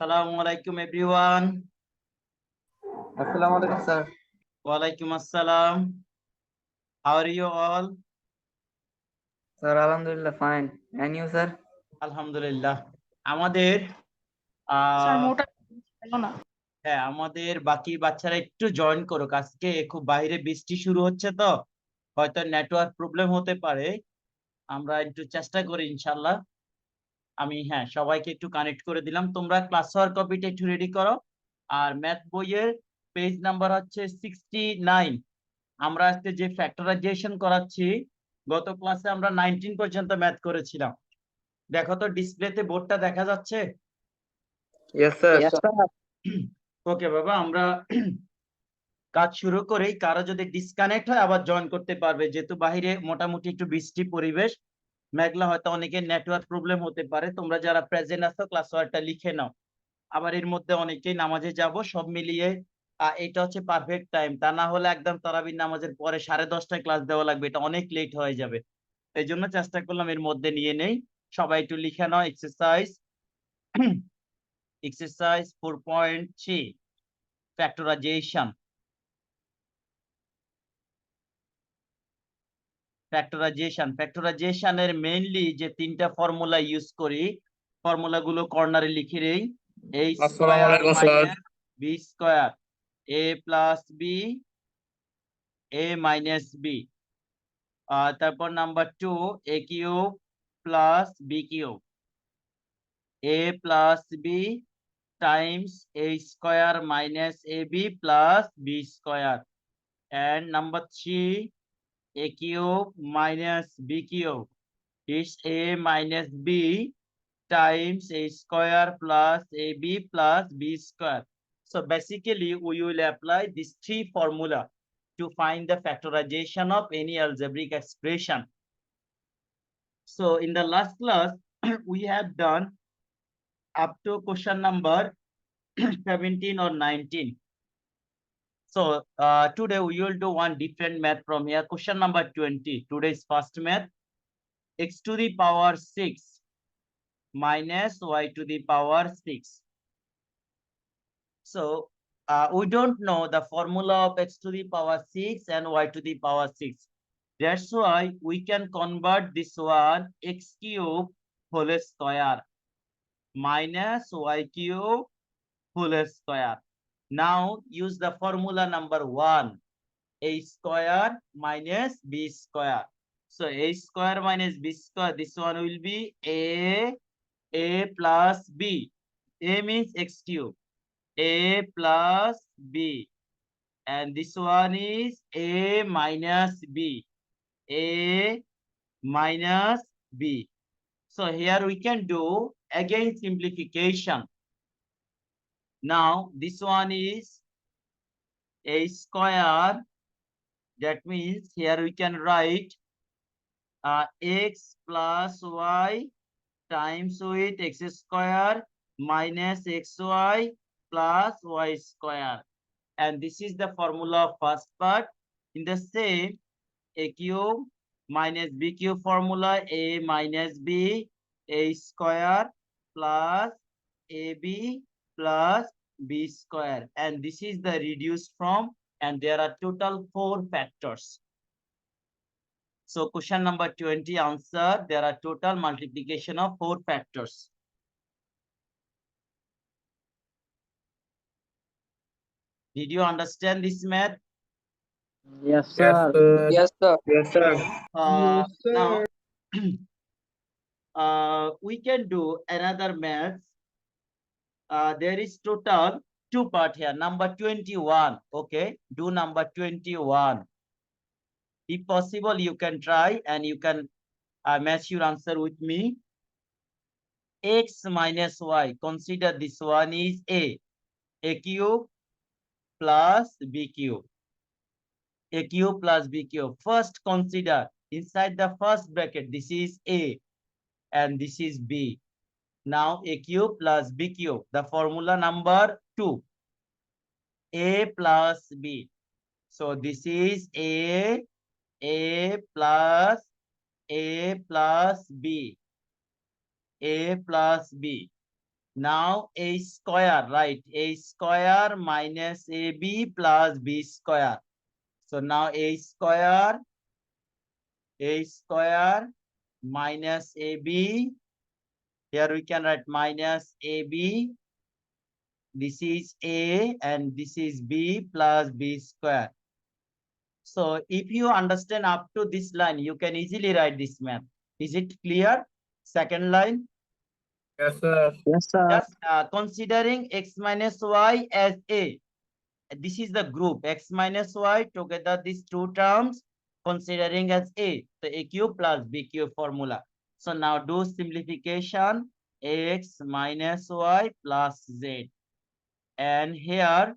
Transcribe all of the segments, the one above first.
Assalamu alaikum everyone. Assalamu alaikum, sir. Walaikum assalam. How are you all? Sir, Alhamdulillah, fine. And you, sir? আলহামদুলিল্লাহ। আমাদের sir আহ মোটা ছিল না। হ্যাঁ, আমাদের বাকি বাচ্চারা একটু জয়েন করুক। আজকে খুব বাইরে বৃষ্টি শুরু হচ্ছে, তো হয়তো নেটওয়ার্ক প্রবলেম হতে পারে। আমরা একটু চেষ্টা করি ইনশাল্লাহ। আমি সবাইকে একটু কানেক্ট করে দিলাম। তোমরা ক্লাস ওয়ার্ক কপিটা একটু রেডি করো। আর ম্যাথ বইয়ের পেজ নাম্বার হচ্ছে 69। আমরা আজকে যে ফ্যাক্টরাইজেশন করাচ্ছি, গত ক্লাসে আমরা 19 পর্যন্ত ম্যাথ করেছিলাম। দেখো তো ডিসপ্লেতে বোর্ডটা দেখা যাচ্ছে? Yes, sir. ওকে বাবা, আমরা কাজ শুরু করেই। কারো যদি ডিসকানেক্ট হয় আবার জয়েন করতে পারবে, যেহেতু বাইরে মোটামুটি একটু বৃষ্টি পরিবেশ, মেঘলা, হয়তো অনেকের নেটওয়ার্ক প্রবলেম হতে পারে। তোমরা যারা প্রেজেন্ট আছো ক্লাস ওয়ার্কটা লিখে নাও। আবার এর মধ্যে অনেকেই নামাজে যাব, সব মিলিয়ে এটা হচ্ছে পারফেক্ট টাইম। তা না হলে একদম তারাবির নামাজের পরে 10:30টায় ক্লাস দেওয়া লাগবে, এটা অনেক লেট হয়ে যাবে। এই জন্য চেষ্টা করলাম এর মধ্যে নিয়ে নেই। সবাই একটু লিখে নাও। Exercise 4.3 factorization. ফ্যাক্টরাইজেশনের মেইনলি যে তিনটা ফর্মুলা ইউজ করি, ফর্মুলাগুলো কর্নারে লিখে দেই। a square minus b square, a plus b, a minus b। তারপর number 2, a cube plus b cube, a plus b Times a square minus ab plus b square. And number 3, a cube minus b cube is a minus b times a square plus ab plus b square. So basically we will apply these three formula to find the factorization of any algebraic expression. So in the last class we have done up to question number 17 or 19. So today we will do one different math from here. Question number 20. Today's first math. X to the power 6 minus y to the power 6. So we don't know the formula of x to the power 6 and y to the power 6. That's why we can convert this one x cube whole square minus y cube whole square. Now use the formula number 1, a square minus b square. So a square minus b square, this one will be a plus b. A means x cube, a plus b, and this one is a minus b, a minus b. So here we can do again simplification. Now this one is a square, that means here we can write x plus y times with x square minus xy plus y square. And this is the formula of first part. In the same, a cube minus b cube formula, a minus b, a square plus ab plus b square. And this is the reduced form, and there are total 4 factors. So question number 20 answer, there are total multiplication of 4 factors. Did you understand this math? Yes, sir. Yes, sir. Yes, sir. Now we can do another math. There is total 2 part here. Number 21. Okay, do number 21. If possible, you can try and you can match your answer with me. X minus y. Consider this one is a cube plus b cube. A cube plus b cube. First consider inside the first bracket, this is a and this is b. Now a cube plus b cube. The formula number 2. A plus b. So this is a plus b. A plus b. Now a square, right? A square minus AB plus B square. So now a square minus AB. Here we can write minus AB. This is A and this is B plus B square. So if you understand up to this line, you can easily write this math. Is it clear? Second line. Yes, sir. Yes, sir. Just considering x minus y as A. This is the group x minus y together, these two terms considering as A. So A cube plus B cube formula. So now do simplification, x minus y plus z. And here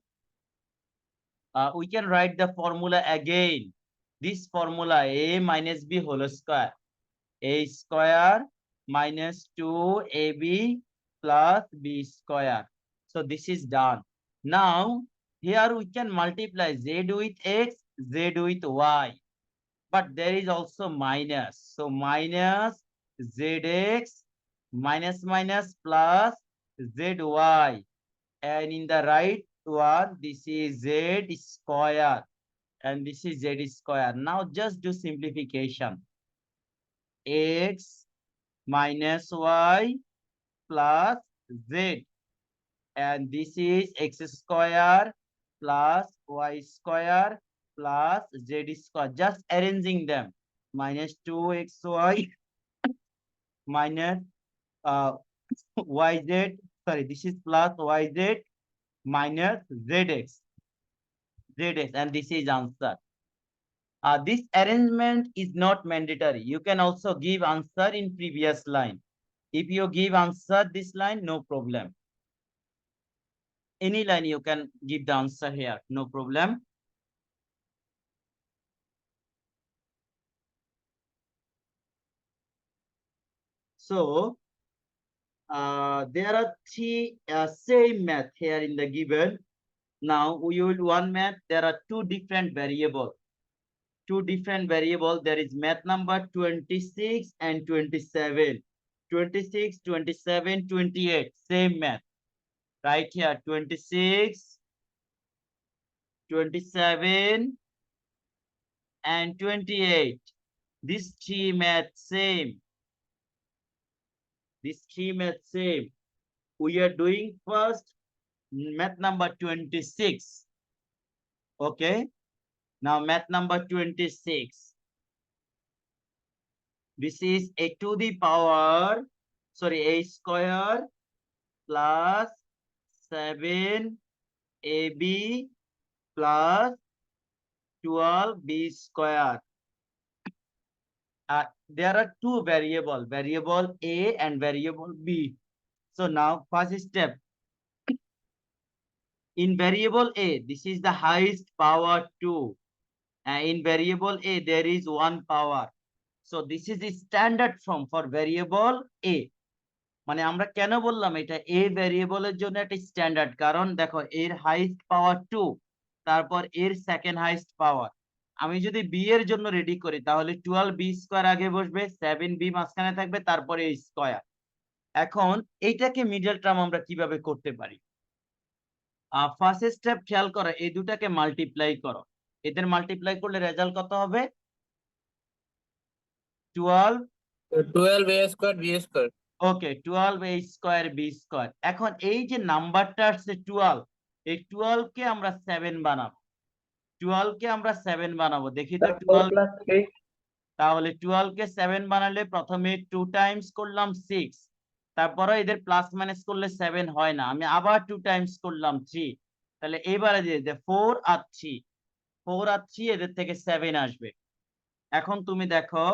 we can write the formula again. This formula A minus B whole square. A square minus 2AB plus B square. So this is done. Now here we can multiply z with x, z with y. But there is also minus. So minus zx minus minus plus zy. And in the right one, this is z square. And this is z square. Now just do simplification. X minus y plus z, and this is x square plus y square plus z square. Just arranging them. Minus 2xy minus yz, sorry, this is plus yz minus zx, and this is answer. This arrangement is not mandatory. You can also give answer in previous line. If you give answer this line, no problem. Any line you can give the answer here, no problem. So there are three same math here in the given. Now we will one math. There are two different variables. There is math number 26 and 27. 26, 27, 28. Same math. Right here, 26, 27, and 28. These three math same. We are doing first math number 26. Okay. Now math number 26. This is a to the power, a square plus 7ab plus 12b square. There are two variables, variable A and variable B. So now first step. In variable A, this is the highest power 2. And in variable A, there is 1 power. So this is the standard form for variable A. মানে আমরা কেন বললাম এটা A ভ্যারিয়েবলের জন্য একটা standard, কারণ দেখো এর হাইস্ট পাওয়ার 2, তারপর এর সেকেন্ড হাইস্ট পাওয়ার। আমি যদি B এর জন্য রেডি করি তাহলে 12b স্কয়ার আগে বসবে, 7b মাঝখানে থাকবে, তারপরে a স্কয়ার। এখন এইটাকে মিডল টার্ম আমরা কিভাবে করতে পারি? ফার্স্ট স্টেপ খেয়াল করো, এই দুটাকে মাল্টিপ্লাই করো। এদের মাল্টিপ্লাই করলে রেজাল্ট কত হবে? 12a square b square. ওকে, 12a স্কয়ার b স্কয়ার। এখন এই যে নাম্বারটা আসছে 12, এই 12 কে আমরা 7 বানাবো। 12 কে আমরা 7 বানাবো। দেখি তো 12, তাহলে 12 কে 7 বানালে প্রথমে 2 টাইমস করলাম 6, তারপরে এদের প্লাস মাইনাস করলে 7 হয় না, আমি আবার 2 টাইমস করলাম 3, তাহলে এবারে দিয়ে 4 আর 3 এদের থেকে 7 আসবে। এখন তুমি দেখো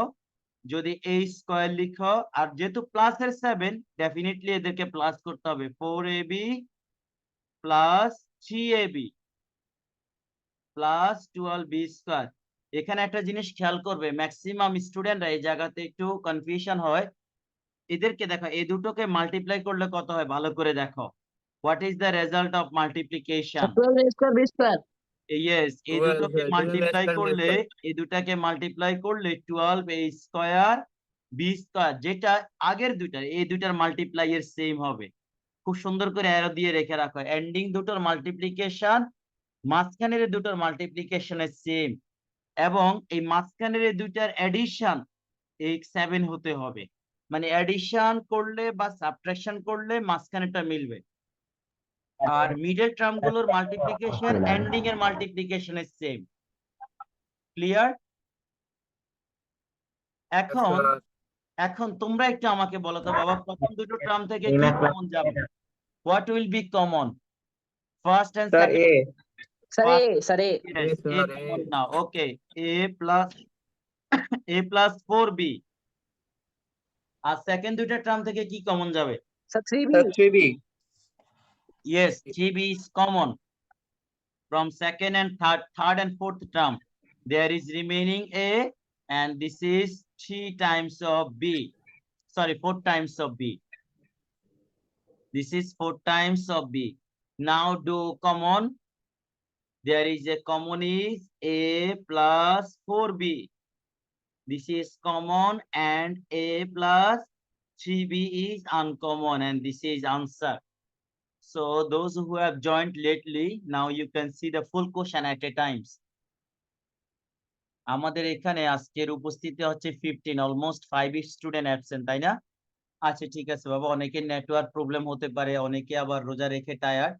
যদি a স্কয়ার লিখো, আর যেহেতু প্লাস এর 7 ডেফিনেটলি এদেরকে প্লাস করতে হবে, 4ab plus 3ab plus 12b square. এখানে একটা জিনিস খেয়াল করবে, ম্যাক্সিমাম স্টুডেন্টরা এই জায়গাতে একটু কনফিউশন হয়। এদেরকে দেখো, এই দুটোকে মাল্টিপ্লাই করলে কত হয় ভালো করে দেখো। What is the result of multiplication? 12a square b square. Yes, এই 12, দুটোকে 12 মাল্টিপ্লাই square, b করলে, square. এই দুটাকে মাল্টিপ্লাই করলে 12a স্কয়ার b স্কয়ার, যেটা আগের দুইটার এই দুইটার মাল্টিপ্লাই এর সেম হবে। খুব সুন্দর করে অ্যারো দিয়ে রেখে রাখো। এন্ডিং দুটোর মাল্টিপ্লিকেশন মাঝখানের দুটোর মাল্টিপ্লিকেশনের সেম, এবং এই মাঝখানের দুইটার এডিশন এই 7 হতে হবে। মানে এডিশন করলে বা সাবট্রাকশন করলে মাঝখানেরটা মিলবে, আর মিডল টার্ম গুলোর মাল্টিপ্লিকেশন এন্ডিং এর মাল্টিপ্লিকেশনের সেম। ক্লিয়ার? এখন এখন তোমরা একটু আমাকে বলো তো বাবা, প্রথম দুটো টার্ম থেকে কি কমন যাবে? What will be common? First and Sir, second? A. Sir, A. Yes, Yes, A sir, common A. now. Okay, A plus 4B. আর সেকেন্ড দুইটা টার্ম থেকে কি কমন যাবে? Sir, 3B. Sir, 3B. Yes, 3B is common from second and third and fourth term. There is remaining A, and this is 3 times of B. Sorry, 4 times of B. This is 4 times of B. Now do common. There is a common is A plus 4B. This is common, and A plus 3B is uncommon, and this is answer. So those who have joined lately, now you can see the full question at a times. আমাদের এখানে আজকের উপস্থিতি হচ্ছে 15, almost 5 student absent, তাই না? আচ্ছা ঠিক আছে বাবা, অনেকের নেটওয়ার্ক প্রবলেম হতে পারে, অনেকে আবার রোজা রেখে টায়ার্ড।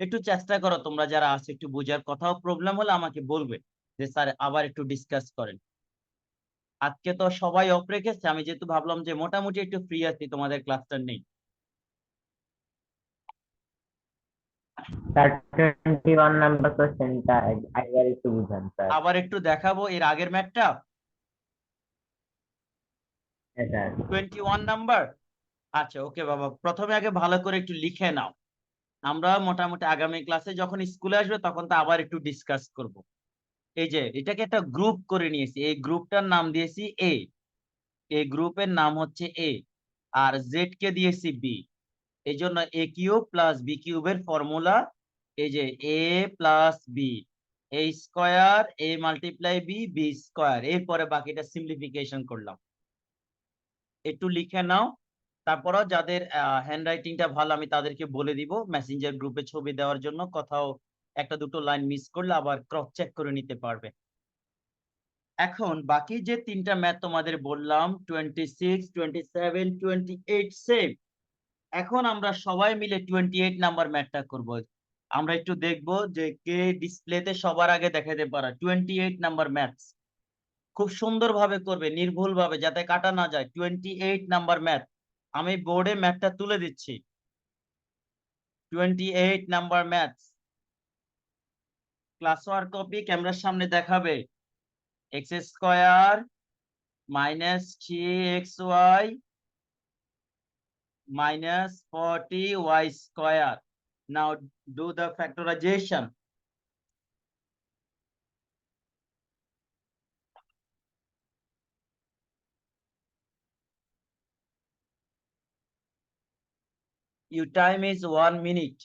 একটু চেষ্টা করো তোমরা যারা আছো, একটু বোঝার। কোথাও প্রবলেম হলে আমাকে বলবে যে স্যার আবার একটু ডিসকাস করেন। আজকে তো সবাই অফ রেখেছে, আমি যেহেতু ভাবলাম যে মোটামুটি একটু ফ্রি আছি, তোমাদের ক্লাসটা নেই। স্যার 21 নাম্বার কোশ্চেনটা আইবার একটু বুঝান স্যার। আবার একটু দেখাবো এর আগের ম্যাথটা। হ্যাঁ স্যার। 21 নাম্বার। আচ্ছা ওকে বাবা, প্রথমে আগে ভালো করে একটু লিখে নাও। আমরা মোটামুটি আগামী ক্লাসে যখন স্কুলে আসবে তখন তো আবার একটু ডিসকাস করব। এই যে এটাকে একটা গ্রুপ করে নিয়েছি, এই গ্রুপটার নাম দিয়েছি এ। এই গ্রুপের নাম হচ্ছে এ, আর জেড কে দিয়েছি বি। এই জন্য এ কিউব প্লাস বি কিউবের ফর্মুলা এই যে এ প্লাস বি, এ স্কোয়ার এ মাল্টিপ্লাই বি, বি স্কোয়ার। এরপরে বাকিটা সিম্পলিফিকেশন করলাম। একটু লিখে নাও, তারপরও যাদের হ্যান্ডরাইটিংটা ভালো আমি তাদেরকে বলে দিব মেসেঞ্জার গ্রুপে ছবি দেওয়ার জন্য। কোথাও একটা দুটো লাইন মিস করলে আবার ক্রস চেক করে নিতে পারবে। এখন বাকি যে তিনটা ম্যাথ তোমাদের বললাম 26, 27, 28 সেম। এখন আমরা সবাই মিলে 28 নাম্বার ম্যাথটা করব। আমরা একটু দেখব যে কে ডিসপ্লেতে সবার আগে দেখাতে পারে 28 নাম্বার ম্যাথস। খুব সুন্দরভাবে করবে, নির্ভুলভাবে, যাতে কাটা না যায়। 28 নাম্বার ম্যাথ। আমি বোর্ডে ম্যাথটা তুলে দিচ্ছি। 28 number maths. Class work copy ক্যামেরার সামনে দেখাবে। X square minus 3xy minus 40y square. Now do the factorization. Your time is 1 minute.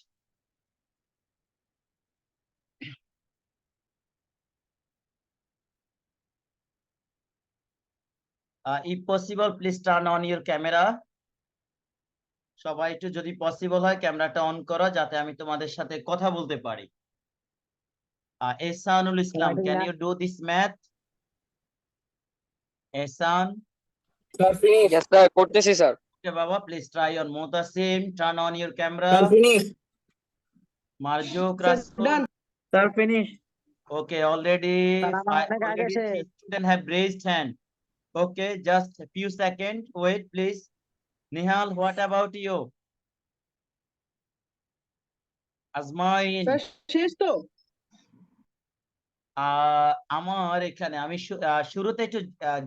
If possible, please turn on your camera. সবাই একটু যদি পসিবল হয় ক্যামেরাটা অন করো, যাতে আমি তোমাদের সাথে কথা বলতে পারি। এহসানুল ইসলাম, can you do this math? Ehsan? Sir, finish. Yes, sir. করতেছি sir. Okay baba, please try on. Mutasim, turn on your camera. Sir, finish. Marjuk, Sir, Rasul. done. Sir, finish. Okay, already Sir, আমার অনেক আগে 3 students have raised hand. Okay, just a few seconds. Wait, please. Nihal, what about you? Azmain. শেষ তো? আমার এখানে আমি শুরুতে একটু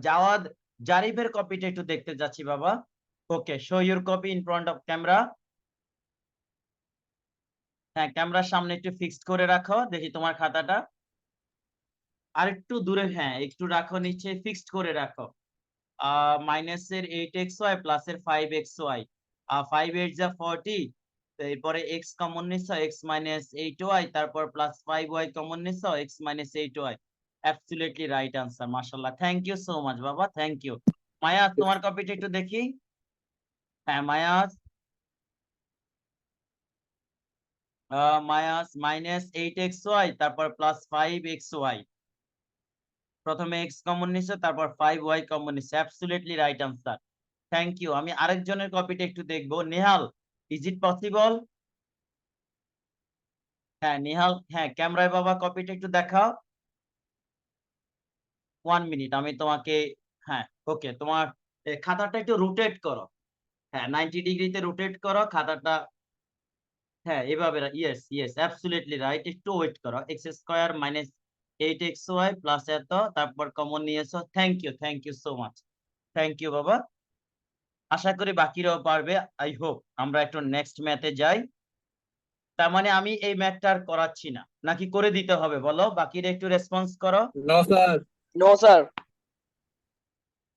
জাওয়াদ জারিফের কপিটা একটু দেখতে যাচ্ছি বাবা। Okay, show your copy in front of camera. হ্যাঁ, ক্যামেরার সামনে একটু ফিক্সড করে রাখো, দেখি তোমার খাতাটা। আর একটু দূরে, হ্যাঁ একটু রাখো, নিচে ফিক্সড করে রাখো। মাইনাসের 8xy প্লাসের 5xy, 5 8 যা 40, এরপরে x কমন নিছো, x মাইনাস 8y, তারপর প্লাস 5y কমন নিছো, x minus 8y। Absolutely right answer, মাশাআল্লাহ। থ্যাংক ইউ সো মাচ বাবা, থ্যাংক ইউ। মায়াজ, তোমার কপিটা একটু দেখি। হ্যাঁ মায়াজ, মাইনাস 8xy তারপর প্লাস 5xy। প্রথমে x কমন নিছো, তারপর 5y কমন নিছো। Absolutely right answer. Thank you. আমি আরেকজনের কপিটা একটু দেখবো। Nehal, is it possible? হ্যাঁ নেহাল, হ্যাঁ ক্যামেরায় বাবা কপিটা একটু দেখাও। 1 মিনিট আমি তোমাকে, হ্যাঁ ওকে, তোমার খাতাটা একটু রোটেট করো। হ্যাঁ 90 ডিগ্রিতে রোটেট করো খাতাটা। হ্যাঁ এভাবে, ইয়েস ইয়েস অ্যাবসলিউটলি রাইট। একটু ওয়েট করো। X square minus 8xy plus এত, তারপর কমন নিয়েছো। Thank you so much. Thank you বাবা। আশা করি বাকিরাও পারবে। I hope. আমরা একটু নেক্সট ম্যাথে যাই। তার মানে আমি এই ম্যাথটা আর করাচ্ছি না, নাকি করে দিতে হবে বলো? বাকিরা একটু রেসপন্স করো। No, sir. No, sir.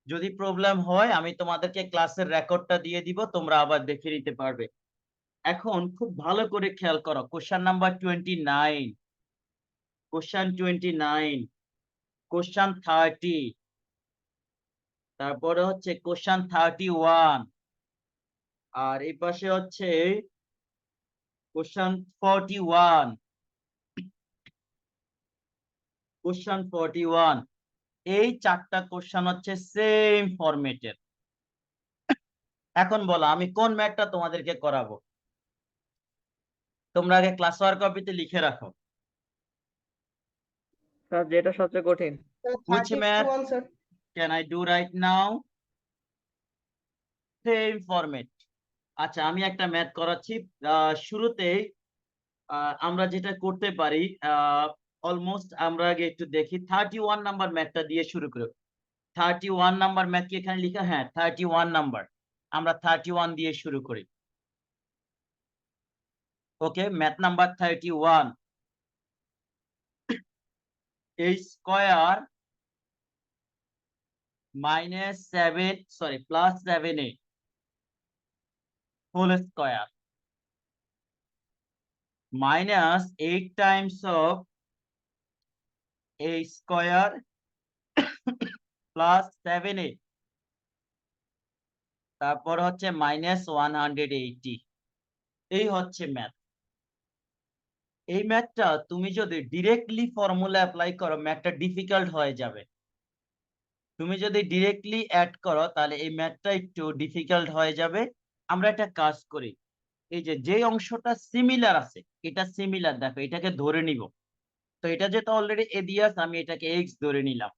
যদি প্রবলেম হয় আমি তোমাদেরকে ক্লাসের রেকর্ডটা দিয়ে দিব, তোমরা আবার দেখে নিতে পারবে। এখন খুব ভালো করে খেয়াল করো। কোশ্চেন নাম্বার 29, কোশ্চেন 29, কোশ্চেন 30, তারপরে হচ্ছে কোশ্চেন 31, আর এই পাশে হচ্ছে কোশ্চেন 41, কোশ্চেন 41। এই চারটা কোশ্চেন হচ্ছে সেম ফরম্যাটের। এখন বলো আমি কোন ম্যাথটা তোমাদেরকে করাবো? তোমরা আগে ক্লাস ওয়ার্ক কপিতে লিখে রাখো। স্যার যেটা সবচেয়ে কঠিন। Which math can I do right now? Same format. আচ্ছা আমি একটা ম্যাথ করাচ্ছি। শুরুতেই আমরা যেটা করতে পারি, অলমোস্ট আমরা আগে একটু দেখি 31 নাম্বার ম্যাথটা দিয়ে শুরু করি। 31 নাম্বার ম্যাথ কি এখানে লিখা? হ্যাঁ 31 নাম্বার। আমরা 31 দিয়ে শুরু করি। Okay, math number 31। a square minus 7, sorry plus 7a whole square minus 8 times of a square plus 7a, তারপর হচ্ছে মাইনাস 180। এই হচ্ছে ম্যাথ। এই ম্যাথটা তুমি যদি ডিরেক্টলি ফর্মুলা অ্যাপ্লাই করো ম্যাথটা ডিফিকাল্ট হয়ে যাবে। তুমি যদি ডিরেক্টলি অ্যাড করো তাহলে এই ম্যাথটা একটু ডিফিকাল্ট হয়ে যাবে। আমরা একটা কাজ করি, এই যে অংশটা সিমিলার আছে, এটা সিমিলার, দেখো এটাকে ধরে নিব। তো এটা যেটা অলরেডি এ দিয়ে আছে, আমি এটাকে এক্স ধরে নিলাম।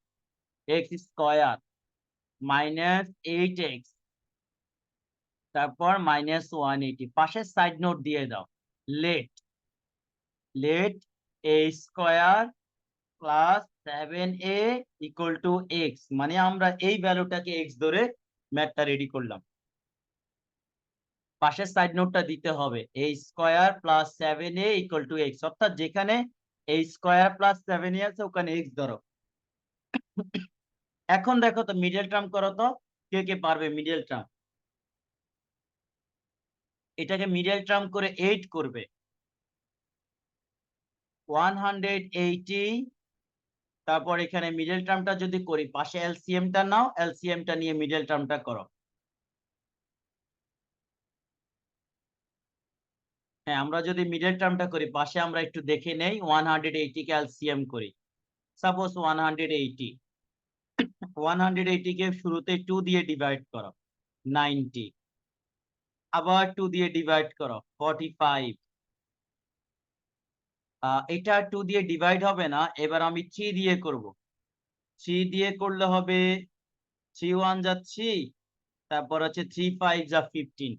এক্স স্কয়ার মাইনাস 8x তারপর মাইনাস 180। পাশে সাইড নোট দিয়ে দাও। Let a square plus 7a equal to x, মানে আমরা এই ভ্যালুটাকে এক্স ধরে ম্যাথটা রেডি করলাম। পাশে সাইড নোটটা দিতে হবে a square plus 7a equal to x, অর্থাৎ যেখানে a স্কয়ার প্লাস 7a আছে ওখানে এক্স ধরো। এখন দেখো তো মিডল টার্ম করো তো, কে কে পারবে মিডল টার্ম? এটাকে মিডল টার্ম করে 8 করবে। 180, তারপর এখানে মিডল টার্মটা যদি করি, পাশে এলসিএমটা নাও, এলসিএমটা নিয়ে মিডল টার্মটা করো। হ্যাঁ আমরা যদি মিডল টার্মটা করি, পাশে আমরা একটু দেখে নেই, 180 কে এলসিএম করি। সাপোজ 180, 180 কে শুরুতে 2 দিয়ে ডিভাইড করো, 90, আবার 2 দিয়ে ডিভাইড করো, 45। এটা 2 দিয়ে ডিভাইড হবে না, এবার আমি 3 দিয়ে করব। 3 দিয়ে করলে হবে 3 1 যা 3, তারপর হচ্ছে 3 5 যা 15।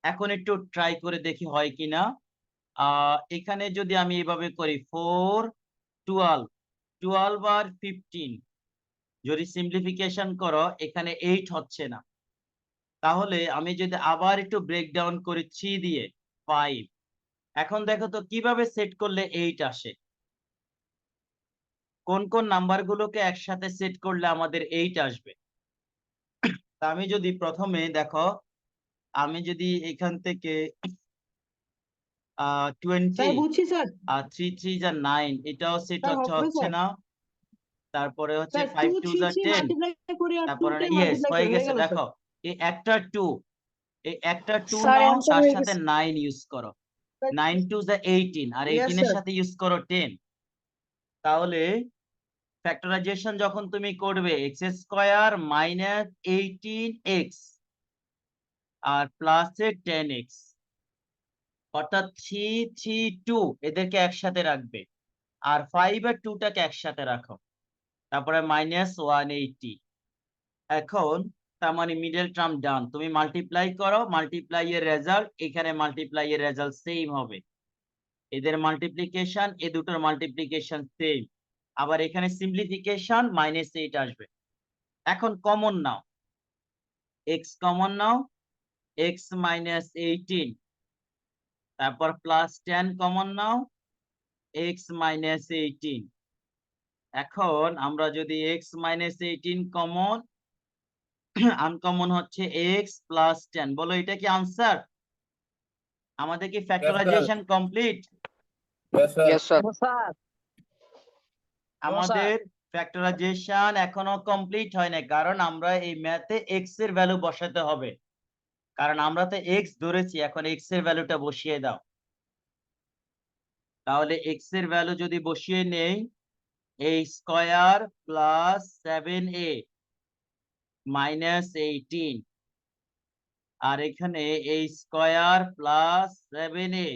এখন একটু ট্রাই করে দেখি হয় কিনা। এখানে যদি আমি এভাবে করি 4 12, 12 আর 15 যদি সিম্পলিফিকেশন করো, এখানে 8 হচ্ছে না। তাহলে আমি যদি আবার একটু ব্রেকডাউন করি 3 দিয়ে 5, এখন দেখো তো কিভাবে সেট করলে 8 আসে। কোন কোন নাম্বার গুলোকে একসাথে সেট করলে আমাদের 8 আসবে? তা আমি যদি প্রথমে দেখো, আমি যদি এখান থেকে 20 বুঝছি স্যার। আর 3 3 যা 9, এটাও সেট স্যার হবে হচ্ছে স্যার। না। তারপরে হচ্ছে স্যার 5 2 2 যা 3 10, মাল্টিপ্লাই করি আর 2 তারপরে 10 ইয়েস মাল্টিপ্লাই হয়ে করি, হয়ে গেছে। গেল দেখো এই একটা 2 স্যার নাও, অ্যানসার তার হয়ে সাথে গেছে। 9 ইউজ করো। 9 টু the 18 আর Yes, 18 এর sir. সাথে ইউজ করো 10, তাহলে ফ্যাক্টরাইজেশন যখন তুমি করবে এক্স স্কয়ার মাইনাস 18x আর প্লাস 10x, অর্থাৎ 3 3 2 এদেরকে একসাথে রাখবে আর 5 আর 2টাকে একসাথে রাখো, তারপরে মাইনাস 180। এখন তার মানে মিডল টার্ম ডান, তুমি মাল্টিপ্লাই করো, মাল্টিপ্লাই এর রেজাল্ট এখানে মাল্টিপ্লাই এর রেজাল্ট সেম হবে, এদের মাল্টিপ্লিকেশন এ দুটোর মাল্টিপ্লিকেশন সেম, আবার এখানে সিম্পলিফিকেশন -8 আসবে। এখন কমন নাও, x কমন নাও, x মাইনাস 18, তারপর প্লাস 10 কমন নাও, x মাইনাস 18। এখন আমরা যদি x মাইনাস 18 কমন, আনকমন হচ্ছে x প্লাস 10, বলো এটা কি আনসার? আমাদের কি factorisation complete? Yes, sir. Yes, sir. আমাদের ফ্যাক্টরাইজেশন এখনো কমপ্লিট হয় না, কারণ আমরা এই ম্যাথে x এর ভ্যালু বসাতে হবে, কারণ আমরা তো x ধরেছি, এখন x এর ভ্যালুটা বসিয়ে দাও। তাহলে x এর ভ্যালু যদি বসিয়ে নেই, a square plus 7a minus 18, আর এখানে a square plus 7a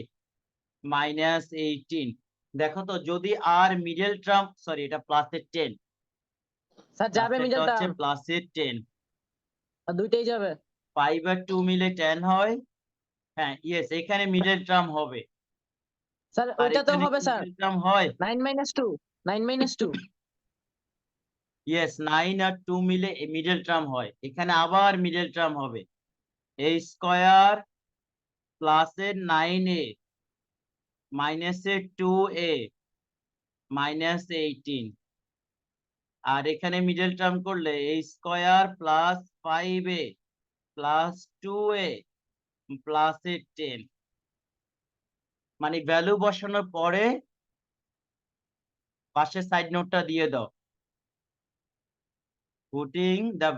minus 18। দেখো তো যদি আর মিডল টার্ম, সরি এটা প্লাসের 10, স্যার যাবে মিডল হচ্ছে টার্ম, প্লাসের 10, দুইটাই যাবে। 5 আর 2 মিলে 10 হয়, হ্যাঁ ইয়েস এখানে মিডল টার্ম হবে, স্যার আর ওইটা তো এখানে হবে কি স্যার, মিডল টার্ম হয়? 9 - 2 ইয়েস 9 আর 2 মিলে মিডল টার্ম হয়, এখানে আবার মিডল টার্ম হবে, a স্কয়ার প্লাসের 9a মাইনাসের 2a মাইনাস 18, আর এখানে মিডল টার্ম করলে a square plus 5a plus 2a plus 10, মানে ভ্যালু বসানোর পরে পাশে সাইড নোটটা দিয়ে দাও, putting the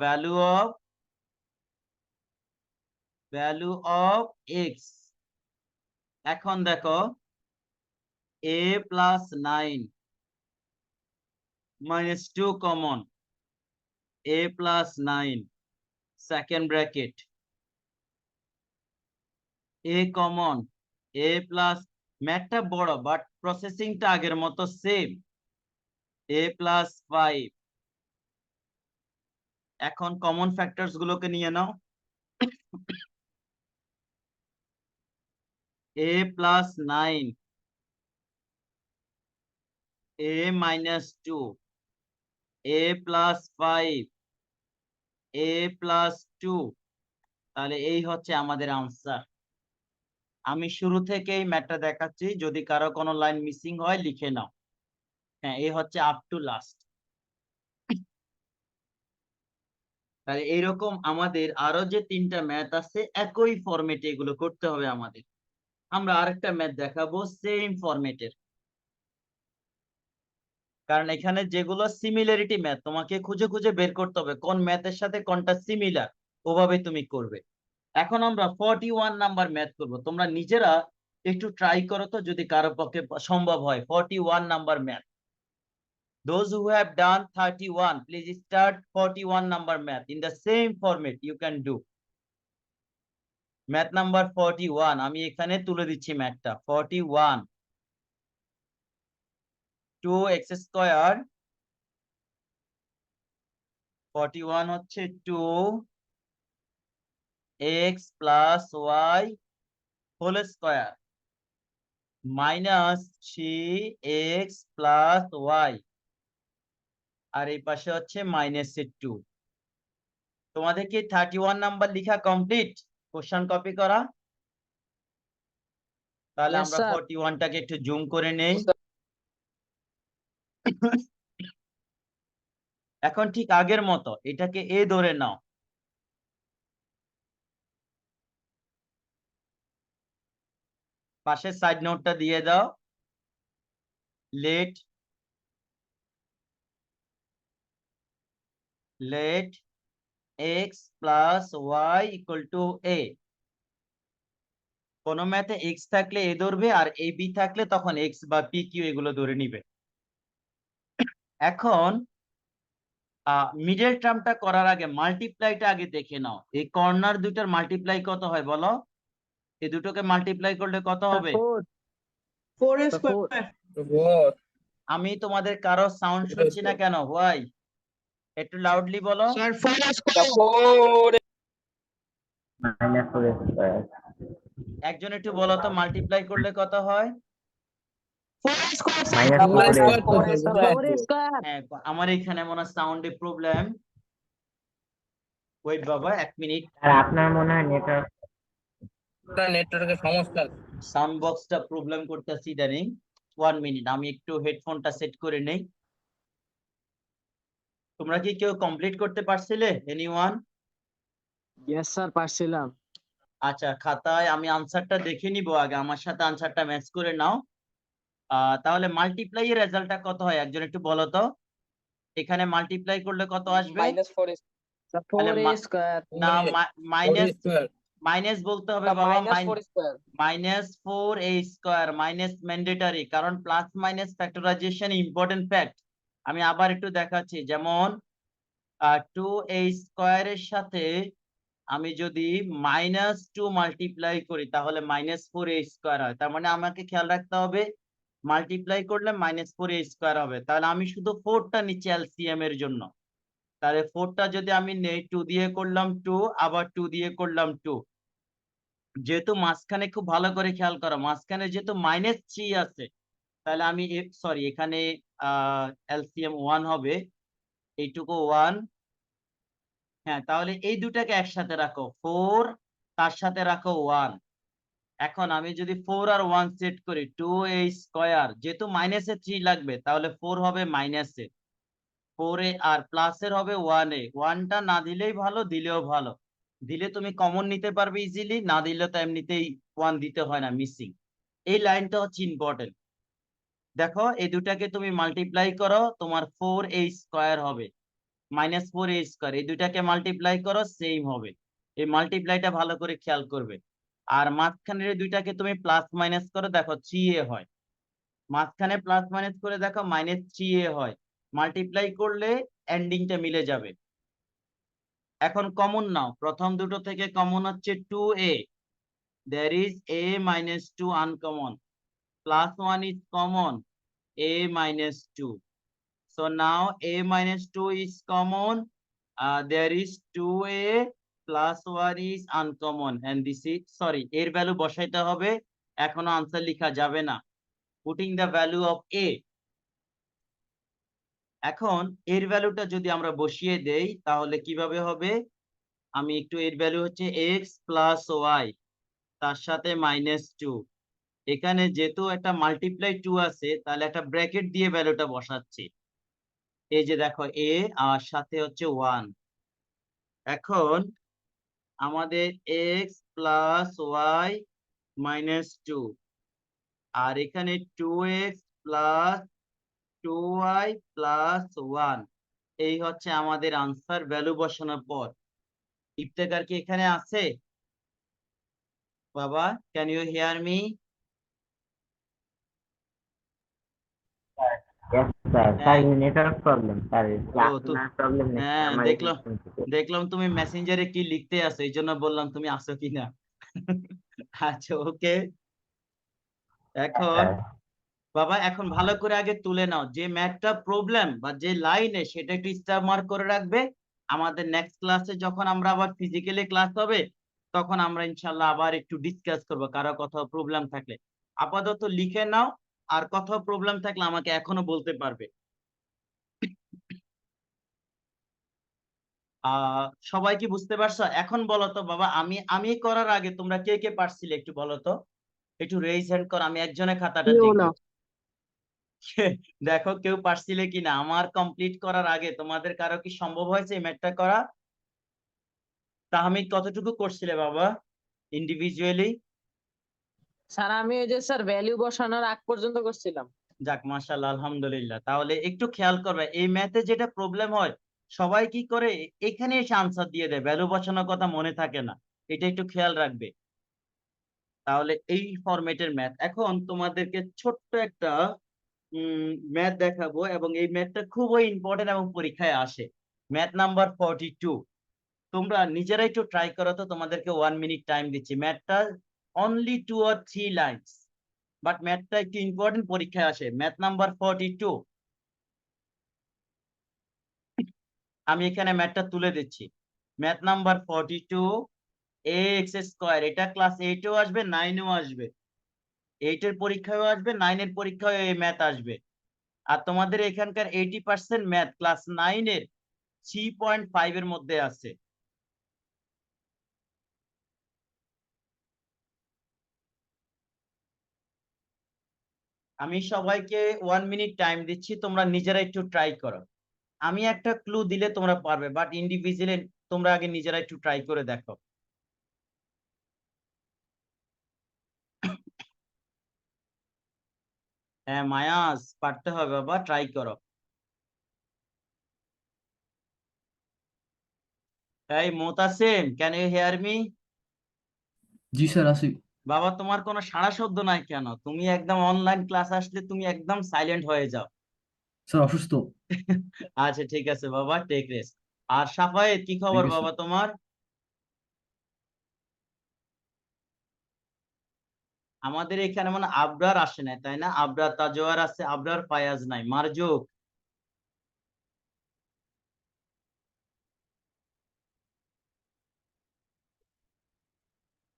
value of x। এখন দেখো a plus 9 minus 2 common, a plus 9 second bracket, a common, a plus, ম্যাথটা বড় বাট প্রসেসিংটা আগের মতো সেম, a প্লাস 5। এখন কমন ফ্যাক্টরস গুলোকে নিয়ে নাও, a plus 9, a minus 2, a plus 5, a plus 2, তাহলে এই হচ্ছে আমাদের আনসার। আমি শুরু থেকেই ম্যাথটা দেখাচ্ছি, যদি কারো কোনো লাইন মিসিং হয় লিখে নাও। হ্যাঁ এই হচ্ছে আপ টু লাস্ট। তাহলে এইরকম আমাদের আরো যে 3টা ম্যাথ আছে একই ফরম্যাটে এগুলো করতে হবে আমাদের। আমরা আরেকটা ম্যাথ দেখাবো সেম ফরম্যাটের, কারণ এখানে যেগুলো সিমিলারিটি ম্যাথ তোমাকে খুঁজে খুঁজে বের করতে হবে কোন ম্যাথের সাথে কোনটা সিমিলার, ওভাবে তুমি করবে। এখন আমরা 41 নাম্বার ম্যাথ করব, তোমরা নিজেরা একটু ট্রাই করো তো যদি কারো পক্ষে সম্ভব হয়। 41 number math, those who have done 31 please start 41 number math in the same format you can do. Math number 41 আমি এখানে তুলে দিচ্ছি ম্যাথটা। 41 2x স্কয়ার, 41 হচ্ছে 2x plus y whole square minus 3x plus y, আর এই পাশে হচ্ছে মাইনাসের 2। তোমাদের কি 31 নাম্বার লেখা কমপ্লিট, কোশ্চেন কপি করা? তাহলে Yes, আমরা sir. 41টাকে একটু জুম করে নেই। এখন ঠিক আগের মতো এটাকে এ ধরে নাও, পাশের সাইড নোটটা দিয়ে দাও, let x plus y equal to a, কোন ম্যাথে এক্স থাকলে এ ধরবে আর এ বি থাকলে তখন এক্স বা পি কিউ এগুলো ধরে নিবে। এখন মিডল টার্মটা করার আগে মাল্টিপ্লাইটা আগে দেখে নাও। এই কর্নার দুইটার মাল্টিপ্লাই কত হয় বলো? এই দুটোকে মাল্টিপ্লাই করলে কত হবে? 4 Sir, square. 4. আমি তোমাদের কারো সাউন্ড শুনছি না কেন? হোয়াই? একটু লাউডলি বলো। Sir, 4 square. 4. minus 4 square. একজন একটু বলো তো মাল্টিপ্লাই করলে কত হয়? 4 square, sir. Minus 4 4 square. square. 4 square. হ্যাঁ, আমার এখানে মনে হয় সাউন্ডে প্রবলেম। ওয়েট বাবা, 1 মিনিট। আর আপনার মনে হয় নেটওয়ার্ক নেটওয়ার্কের সমস্যা। সাউন্ড বক্সটা প্রবলেম করতেছি ইদানিং। 1 মিনিট, আমি একটু হেডফোনটা সেট করে নেই। তোমরা কি কেউ কমপ্লিট করতে পারছিলে? এনিওয়ান? Yes, sir, পারছিলাম। আচ্ছা, খাতায় আমি আনসারটা দেখে নিব আগে, আমার সাথে আনসারটা ম্যাচ করে নাও। তাহলে মাল্টিপ্লাই এর রেজাল্টটা কত হয় একজন একটু বলো তো। এখানে মাল্টিপ্লাই করলে কত আসবে? -4 Sir, তাহলে 4 square. না, মাইনাস স্কয়ার। মাইনাস বলতে হবে বাবা। square. -4a square, minus mandatory, কারণ plus minus factorization important fact. আমি আবার একটু দেখাচ্ছি, যেমন 2a স্কয়ারের সাথে আমি যদি -2 মাল্টিপ্লাই করি তাহলে -4a স্কয়ার হয়। তার মানে আমাকে খেয়াল রাখতে হবে মাল্টিপ্লাই করলে -4a স্কয়ার হবে। তাহলে আমি শুধু 4টা নিচে এলসিএম এর জন্য। তাহলে 4টা যদি আমি নেই, 2 দিয়ে করলাম 2, আবার 2 দিয়ে করলাম 2। যেহেতু মাঝখানে খুব ভালো করে খেয়াল করো, মাঝখানে যেহেতু -3 আছে, তাহলে আমি সরি এখানে এলসিএম 1 হবে, এইটুকু 1। হ্যাঁ, তাহলে এই দুটাকে একসাথে রাখো, 4 তার সাথে রাখো 1। এখন আমি যদি 4 আর 1 সেট করি, 2a স্কয়ার, যেহেতু -3 লাগবে তাহলে 4 হবে মাইনাসে, 4a আর প্লাসের হবে 1a। 1টা না দিলেই ভালো, দিলেও ভালো। দিলে তুমি কমন নিতে পারবে ইজিলি, না দিলে তো এমনিতেই 1 দিতে হয় না, মিসিং। এই লাইনটা হচ্ছে ইম্পর্টেন্ট। দেখো এই দুটাকে তুমি মাল্টিপ্লাই করো, তোমার 4a স্কয়ার হবে, -4a স্কয়ার, এই দুটাকে মাল্টিপ্লাই করো, সেম হবে। এই মাল্টিপ্লাইটা ভালো করে খেয়াল করবে। আর মাঝখানের এই দুইটাকে তুমি প্লাস মাইনাস করো, দেখো 3a হয়। মাঝখানে প্লাস মাইনাস করে দেখো -3a হয়। মাল্টিপ্লাই করলে এন্ডিংটা মিলে যাবে। এখন কমন নাও, প্রথম দুটো থেকে কমন হচ্ছে 2a, there is a -2 uncommon, +1 is common, a -2. So now a -2 is common, there is 2a +1 is uncommon, and this is sorry, এর ভ্যালু বসাইতে হবে, এখনো আনসার লেখা যাবে না। Putting the value of a, এখন এর ভ্যালুটা যদি আমরা বসিয়ে দেই তাহলে কিভাবে হবে? আমি একটু, এর ভ্যালু হচ্ছে x + y, তার সাথে -2। এখানে যেহেতু একটা মাল্টিপ্লাই 2 আছে, তাহলে একটা ব্র্যাকেট দিয়ে ভ্যালুটা বসাচ্ছি। এই যে দেখো a আর সাথে হচ্ছে 1। এখন আমাদের x + y -2, আর এখানে 2x + 2y + 1, এই হচ্ছে আমাদের আনসার ভ্যালু বসানোর পর। ইফতেখার কি এখানে আছে বাবা? Can you hear me? Yes, sir. Sir, network problem, sir. তো আপনার problem নেই, হ্যাঁ, আমার দেখলাম এখানে থেকে। দেখলাম তুমি মেসেঞ্জারে কি লিখতে আছো, এই জন্য বললাম তুমি আসো কিনা। আচ্ছা, ওকে। এখন Sir, বাবা, এখন ভালো করে আগে তুলে নাও যে ম্যাথটা প্রবলেম বা যে লাইনে, সেটা একটু স্টার মার্ক করে রাখবে। আমাদের নেক্সট ক্লাসে যখন আমরা আবার ফিজিক্যালি ক্লাস হবে, তখন আমরা ইনশাল্লাহ আবার একটু ডিসকাস করবো কারো কোথাও প্রবলেম থাকলে। আপাতত লিখে নাও, আর কোথাও প্রবলেম থাকলে আমাকে এখনো বলতে পারবে। সবাই কি বুঝতে পারছো? এখন বলো তো বাবা, আমি করার আগে তোমরা কে কে পারছিলে একটু বলো তো, একটু রেইজ হ্যান্ড কর, আমি একজনের খাতাটা দেখবো। দেখো কেউ পারছিলে কিনা। আমার কমপ্লিট করার আগে তোমাদের কারো কি সম্ভব হয়েছে এই ম্যাথটা করা? তাহমিদ কতটুকু করছিলে বাবা ইন্ডিভিজুয়ালি? স্যার আমি ওই যে স্যার ভ্যালু বসানোর আগ পর্যন্ত করছিলাম। যাক, মাশাআল্লাহ, আলহামদুলিল্লাহ। তাহলে একটু খেয়াল করবে, এই ম্যাথে যেটা প্রবলেম হয়, সবাই কি করে এখানে এসে আনসার দিয়ে দেয়, ভ্যালু বসানোর কথা মনে থাকে না। এটা একটু খেয়াল রাখবে। তাহলে এই ফরম্যাটের ম্যাথ। এখন তোমাদেরকে ছোট্ট একটা ম্যাথ দেখাবো, এবং এই ম্যাথটা খুবই ইম্পর্টেন্ট এবং পরীক্ষায় আসে। Math number 42। তোমরা নিজেরাই একটু ট্রাই করো তো, তোমাদেরকে 1 মিনিট টাইম দিচ্ছি। ম্যাথটা অনলি 2 or 3 লাইনস, বাট ম্যাথটা একটু ইম্পর্টেন্ট, পরীক্ষায় আসে। ম্যাথ নাম্বার 42, আমি এখানে ম্যাথটা তুলে দিচ্ছি। Math number 42, ax square. এটা ক্লাস 8এও আসবে, 9এও আসবে। 8 এর পরীক্ষায়ও আসবে, 9 এর পরীক্ষায় এই ম্যাথ আসবে। আর তোমাদের এখানকার 80% ম্যাথ ক্লাস 9 এর 3.5 এর মধ্যে আছে। আমি সবাইকে 1 মিনিট টাইম দিচ্ছি, তোমরা নিজেরা একটু ট্রাই করো। আমি একটা ক্লু দিলে তোমরা পারবে, বাট ইন্ডিভিজুয়ালি তোমরা আগে নিজেরা একটু ট্রাই করে দেখো। হ্যাঁ মায়াস, পারতে হবে বাবা, ট্রাই করো। এই Motasim, can you hear me? জি স্যার আছি। বাবা তোমার কোনো সাড়া শব্দ নাই কেন? তুমি একদম অনলাইন ক্লাস আসলে তুমি একদম সাইলেন্ট হয়ে যাও। স্যার অসুস্থ। আচ্ছা ঠিক আছে বাবা, টেক রেস্ট। আর সাফায়েত, কি খবর ঠিক আছে। বাবা তোমার? আমাদের এখানে মানে আবরার আসে না, তাই না? আবরার তাজওয়ার আছে, আবরার ফায়াজ নাই। মারজুক,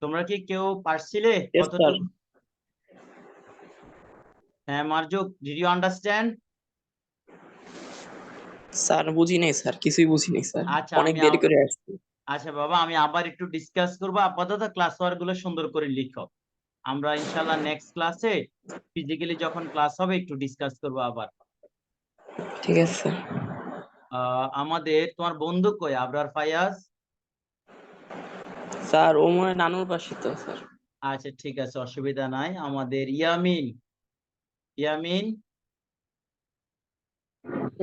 তোমরা কি কেউ পারছিলে Yes, sir. কতটুকু? হ্যাঁ Marzuk, did you understand? Sir বুঝি নাই স্যার, কিছুই বুঝি নাই স্যার, আচ্ছা অনেক আমি দেরি করে আসছি। আচ্ছা বাবা, আমি আবার একটু ডিসকাস করবো। আপাতত ক্লাস ওয়ার্ক গুলো সুন্দর করে লিখো। আমরা ইনশাল্লাহ নেক্সট ক্লাসে ফিজিক্যালি যখন ক্লাস হবে একটু ডিসকাস করবো আবার। ঠিক আছে স্যার। আমাদের তোমার বন্ধু কই, আবরার ফায়াজ? স্যার ও মনে হয় নানুর পাশে তো স্যার। আচ্ছা ঠিক আছে, অসুবিধা নাই। আমাদের ইয়ামিন, ইয়ামিন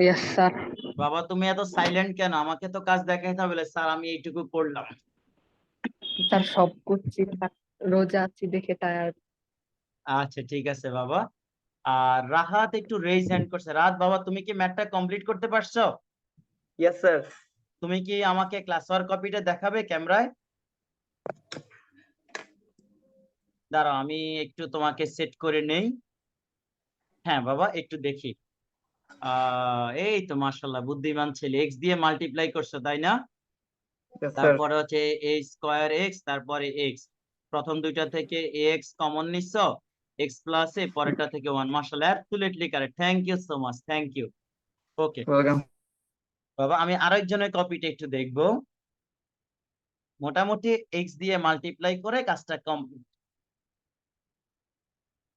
Yes, sir. বাবা তুমি এত সাইলেন্ট কেন? আমাকে তো কাজ দেখাইতে হবে। স্যার আমি এইটুকু করলাম। স্যার সব করছি, রোজা আছি দেখে টায়ার্ড। আচ্ছা ঠিক আছে বাবা। আর রাহাত একটু রেইজ হ্যান্ড করছে। রাহাত বাবা, তুমি কি ম্যাথটা কমপ্লিট করতে পারছো? Yes sir. তুমি কি আমাকে ক্লাস ওয়ার্ক কপিটা দেখাবে ক্যামেরায়? দাঁড়াও আমি একটু তোমাকে সেট করে নেই। হ্যাঁ বাবা, একটু দেখি। এই তো মাশাআল্লাহ, বুদ্ধিমান ছেলে। এক্স দিয়ে মাল্টিপ্লাই করছো তাই না? তারপরে হচ্ছে এ স্কয়ার এক্স, তারপরে এক্স। প্রথম দুইটা থেকে এক্স কমন নিচ্ছ, এক্স প্লাস এ, পরেরটা থেকে 1। মাশাআল্লাহ, absolutely correct. Thank you so much, thank you. Okay welcome. বাবা, আমি আরেকজনের কপিটা একটু দেখবো। মোটামুটি এক্স দিয়ে মাল্টিপ্লাই করে কাজটা কমপ্লিট।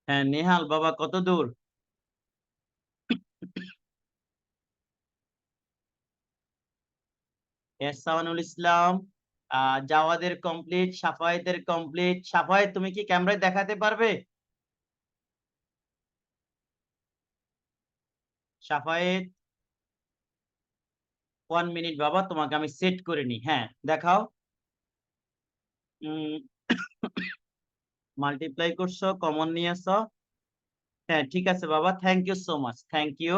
হ্যাঁ নেহাল বাবা, কত দূর? এহসানুল ইসলাম, জাওয়াদের কমপ্লিট, সাফায়েতের কমপ্লিট। সাফায়েত তুমি কি ক্যামেরায় দেখাতে পারবে? সাফায়েত, 1 মিনিট বাবা, তোমাকে আমি সেট করে নি। হ্যাঁ দেখাও। মাল্টিপ্লাই করছো, কমন নিয়েছো। হ্যাঁ ঠিক আছে বাবা, thank you so much, thank you.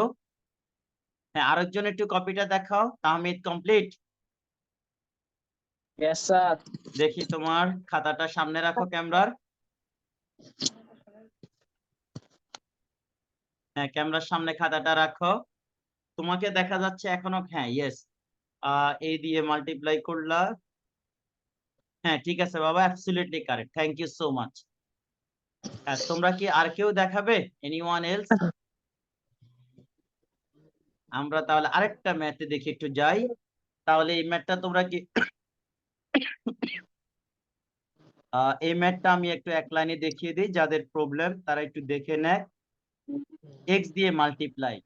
হ্যাঁ আরেকজন একটু কপিটা দেখাও। তাহমিদ কমপ্লিট? Yes, sir. দেখি তোমার খাতাটা সামনে রাখো ক্যামেরার। হ্যাঁ ক্যামেরার সামনে খাতাটা রাখো। তোমাকে দেখা যাচ্ছে এখনো? হ্যাঁ ইয়েস। এই দিয়ে মাল্টিপ্লাই করলা। হ্যাঁ ঠিক আছে বাবা, absolutely correct, thank you so much. তোমরা কি আর কেউ দেখাবে? Anyone else? আমরা তাহলে আরেকটা ম্যাথে দেখি, একটু যাই। তাহলে এই ম্যাথটা তোমরা কি এই ম্যাথটা আমি একটু এক লাইনে দেখিয়ে দিই, যাদের প্রবলেম তারা একটু দেখে নেয়। এক্স দিয়ে মাল্টিপ্লাই,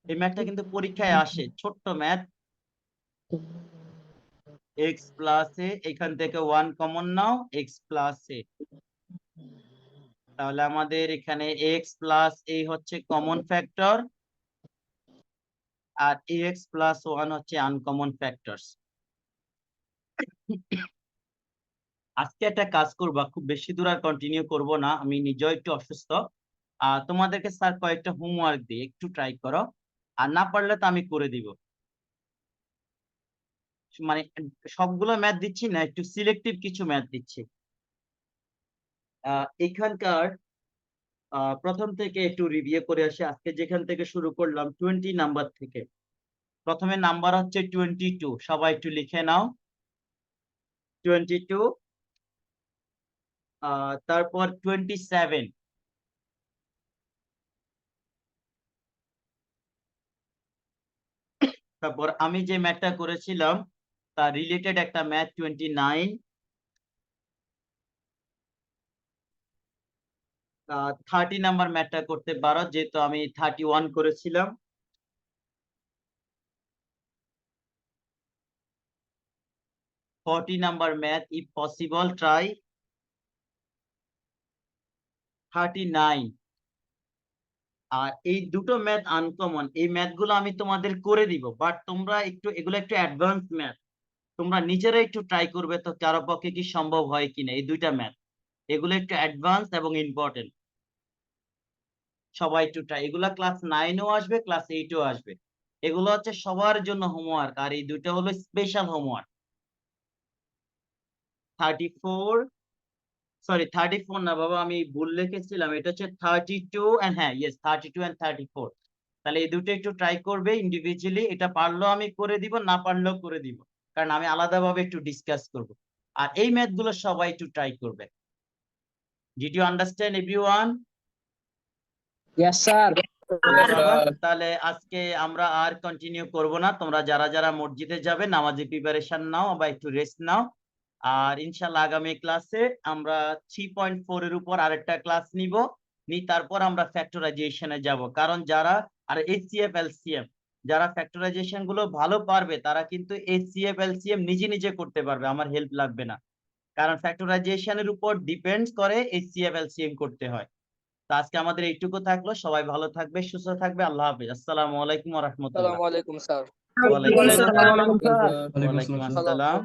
এই ম্যাথটা কিন্তু পরীক্ষায় আসে, ছোট্ট ম্যাথ। এক্স প্লাস এ, এখান থেকে 1 কমন নাও, এক্স প্লাস এ। তাহলে আমাদের এখানে এক্স প্লাস এ হচ্ছে কমন ফ্যাক্টর, আর এক্স প্লাস 1 হচ্ছে আনকমন ফ্যাক্টরস। আজকে একটা কাজ করবা, খুব বেশি দূর আর কন্টিনিউ করব না, আমি নিজেও একটু অসুস্থ। তোমাদেরকে স্যার কয়েকটা হোমওয়ার্ক দিয়ে একটু ট্রাই করো, আর না পারলে তো আমি করে দিব। মানে সবগুলো ম্যাথ দিচ্ছি না, একটু সিলেক্টিভ কিছু ম্যাথ দিচ্ছি। এখানকার প্রথম থেকে একটু রিভিউ করে আসি। আজকে যেখান থেকে শুরু করলাম 20 নাম্বার থেকে। প্রথমে নাম্বার হচ্ছে 22, সবাই একটু লিখে নাও 22। তারপর 27, তারপর আমি যে ম্যাথটা করেছিলাম তার রিলেটেড একটা ম্যাথ 29। 30 নাম্বার ম্যাথটা করতে পারো, যেহেতু আমি 31 করেছিলাম। Number math, if possible try 39। আর এই দুটো ম্যাথ আনকমন, এই ম্যাথগুলো আমি তোমাদের করে দিব, বাট তোমরা একটু এগুলো একটু অ্যাডভান্স ম্যাথ, তোমরা নিজেরা একটু ট্রাই করবে তো কারো পক্ষে কি সম্ভব হয় কিনা। এই দুইটা ম্যাথ এগুলো একটু অ্যাডভান্স এবং ইম্পর্টেন্ট, সবাই একটু ট্রাই। এগুলা ক্লাস 9-ও আসবে, ক্লাস 8-ও আসবে। এগুলো হচ্ছে সবার জন্য হোমওয়ার্ক, আর এই দুইটা হলো স্পেশাল হোমওয়ার্ক। 34 না বাবা, আমি ভুল লিখেছিলাম, এটা হচ্ছে 32 and হ্যাঁ ইয়েস 32 and 34। তাহলে এই দুটো একটু ট্রাই করবে ইন্ডিভিজুয়ালি, এটা পারলেও আমি করে দিব, না পারলেও করে দিব, কারণ আমি আলাদাভাবে একটু ডিসকাস করব। আর এই ম্যাথ গুলো সবাই একটু ট্রাই করবে। Did you understand everyone? Yes sir. তাহলে আজকে আমরা আর কন্টিনিউ করব না, তোমরা যারা যারা মসজিদে যাবে নামাজে প্রিপারেশন নাও বা একটু রেস্ট নাও। আর ইনশাল্লাহ আগামী ক্লাসে আমরা 3.4 এর উপর আরেকটা ক্লাস নিব, তারপর আমরা ফ্যাক্টরাইজেশনে যাব। কারণ যারা আর এইচসিএফ এলসিএম যারা ফ্যাক্টরাইজেশন গুলো ভালো পারবে তারা কিন্তু এইচসিএফ এলসিএম নিজে নিজে করতে পারবে, আমার হেল্প লাগবে না। কারণ ফ্যাক্টরাইজেশনের উপর ডিপেন্ডস করে এইচসিএফ এলসিএম করতে হয়। তো আজকে আমাদের এইটুকু থাকলো, সবাই ভালো থাকবে, সুস্থ থাকবে, আল্লাহ হাফেজ, আসসালামু আলাইকুম ওয়া রাহমাতুল্লাহ। আসসালামু আলাইকুম স্যার। ওয়ালাইকুম আসসালাম। ওয়ালাইকুম ওয়ালাইকুম আসসালাম। আসসালাম।